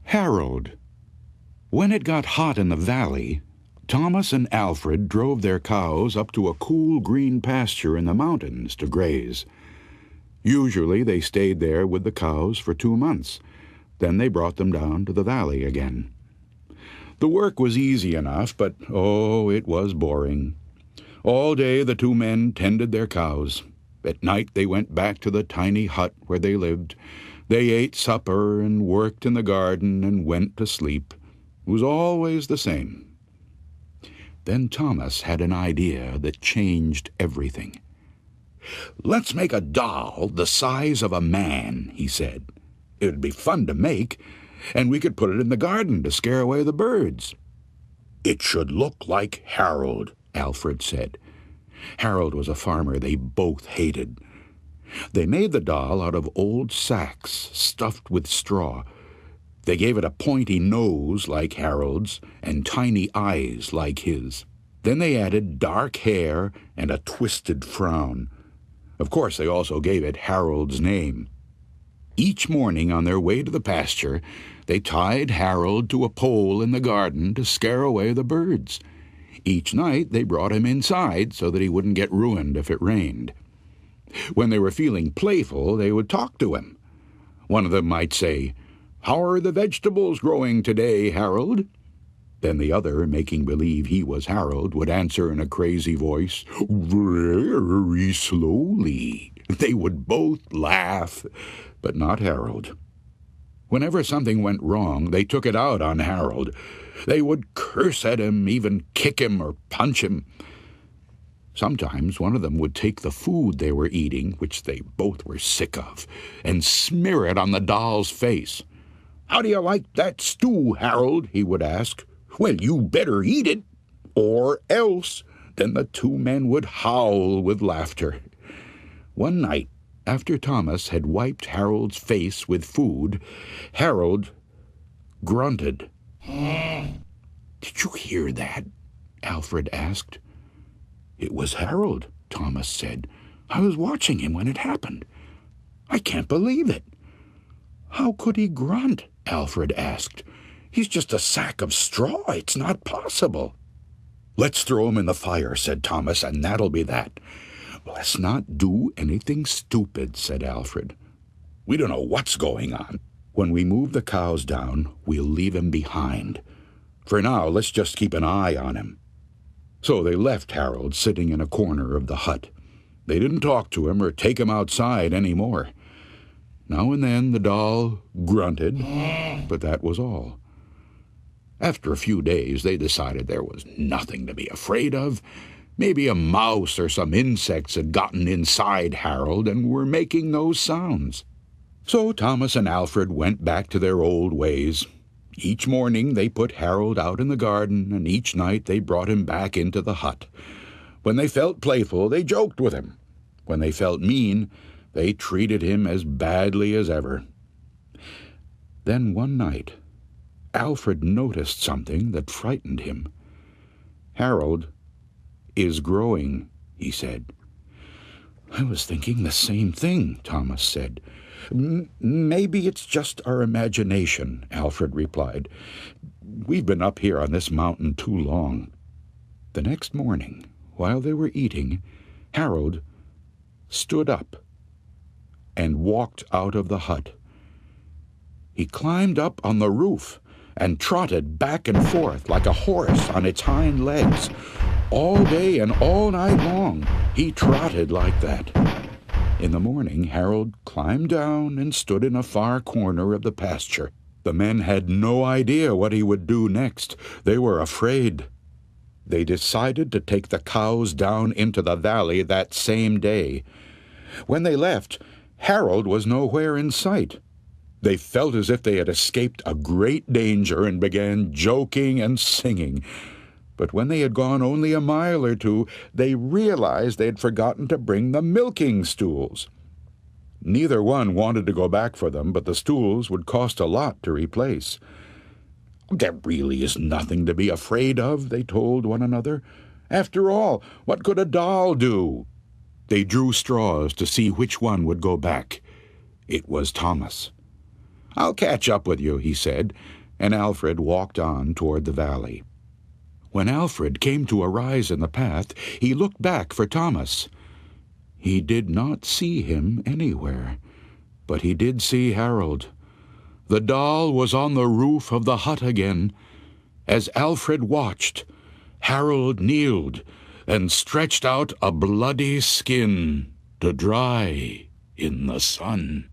Harold. When it got hot in the valley, Thomas and Alfred drove their cows up to a cool green pasture in the mountains to graze. Usually they stayed there with the cows for 2 months. Then they brought them down to the valley again. The work was easy enough, but it was boring. All day the 2 men tended their cows. At night they went back to the tiny hut where they lived. They ate supper and worked in the garden and went to sleep. It was always the same. Then Thomas had an idea that changed everything. "Let's make a doll the size of a man," he said. "It would be fun to make, and we could put it in the garden to scare away the birds." "It should look like Harold," Alfred said. Harold was a farmer they both hated. They made the doll out of old sacks stuffed with straw. They gave it a pointy nose like Harold's and tiny eyes like his. Then they added dark hair and a twisted frown. Of course, they also gave it Harold's name. Each morning on their way to the pasture, they tied Harold to a pole in the garden to scare away the birds. Each night they brought him inside so that he wouldn't get ruined if it rained. When they were feeling playful, they would talk to him. One of them might say, "How are the vegetables growing today, Harold?" Then the other, making believe he was Harold, would answer in a crazy voice, "Very slowly." They would both laugh, but not Harold. Whenever something went wrong, they took it out on Harold. They would curse at him, even kick him or punch him. Sometimes one of them would take the food they were eating, which they both were sick of, and smear it on the doll's face. "How do you like that stew, Harold?" he would ask. "Well, you better eat it, or else." Then the 2 men would howl with laughter. One night, after Thomas had wiped Harold's face with food, Harold grunted. "Did you hear that?" Alfred asked. "It was Harold," Thomas said. "I was watching him when it happened. I can't believe it." "How could he grunt?" Alfred asked. "He's just a sack of straw. It's not possible." "Let's throw him in the fire," said Thomas, "and that'll be that." "Let's not do anything stupid," said Alfred. "We don't know what's going on. When we move the cows down, we'll leave him behind. For now, let's just keep an eye on him." So they left Harold sitting in a corner of the hut. They didn't talk to him or take him outside any more. Now and then the doll grunted, but that was all. After a few days, they decided there was nothing to be afraid of. Maybe a mouse or some insects had gotten inside Harold and were making those sounds. So Thomas and Alfred went back to their old ways. Each morning they put Harold out in the garden, and each night they brought him back into the hut. When they felt playful, they joked with him. When they felt mean, they treated him as badly as ever. Then one night, Alfred noticed something that frightened him. "Harold is growing," he said. "I was thinking the same thing," Thomas said. "Maybe it's just our imagination," Alfred replied. "We've been up here on this mountain too long." The next morning, while they were eating, Harold stood up and walked out of the hut. He climbed up on the roof and trotted back and forth like a horse on its hind legs. All day and all night long, he trotted like that. In the morning, Harold climbed down and stood in a far corner of the pasture. The men had no idea what he would do next. They were afraid. They decided to take the cows down into the valley that same day. When they left, Harold was nowhere in sight. They felt as if they had escaped a great danger and began joking and singing. But when they had gone only a mile or 2, they realized they had forgotten to bring the milking stools. Neither one wanted to go back for them, but the stools would cost a lot to replace. "There really is nothing to be afraid of," they told one another. "After all, what could a doll do?" They drew straws to see which one would go back. It was Thomas. "I'll catch up with you," he said. and Alfred walked on toward the valley. When Alfred came to a rise in the path, he looked back for Thomas. He did not see him anywhere, but he did see Harold. The doll was on the roof of the hut again. As Alfred watched, Harold kneeled and stretched out a bloody skin to dry in the sun.